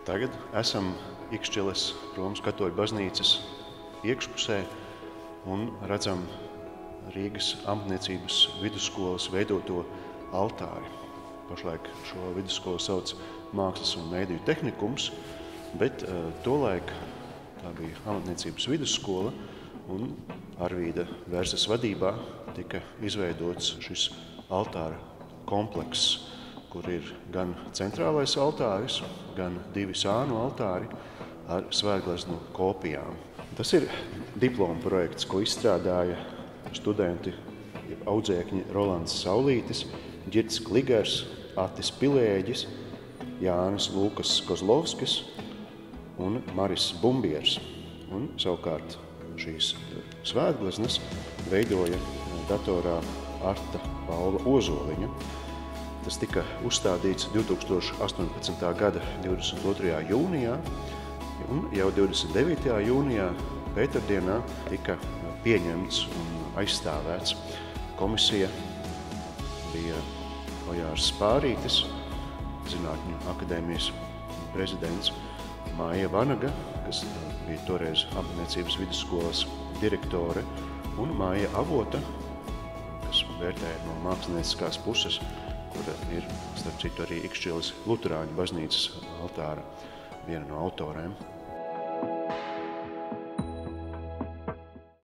Tagad esam Ikšķiles Romas katoļu baznīcas iekšpusē un redzam Rīgas amatniecības vidusskolas veidoto altāri. Pašlaik šo vidusskolu sauc Mākslas un mēdīju tehnikums, bet tolaik tā bija amatniecības vidusskola un Arvīda Vērsas vadībā tika izveidots šis altāra komplekss, kur ir gan centrālais altāris, gan 2 sānu altāri ar svētgleznu kopijām. Tas ir diploma projekts, ko izstrādāja studenti audzēkņi Rolands Saulītis, Ģirds Kligers, Atis Pilēģis, Jānis Lūkas Kozlovskis un Maris Bumbieris. Un savukārt šīs svētgleznas veidoja datorā Arta Paula Ozoliņa. Tas tika uzstādīts 2018. gada 22. jūnijā, un jau 29. jūnijā pēterdienā tika pieņemts un aizstāvēts. Komisija bija Ojārs Spārītis, Zinātņu akadēmijas prezidents, Māja Vanaga, kas bija toreiz amatniecības vidusskolas direktore, un Māja Avota, kas vērtēja no mākslinieckās puses, kura ir, starp citu, arī Ikšķiles Luterāņu baznīcas altāra viena no autorēm.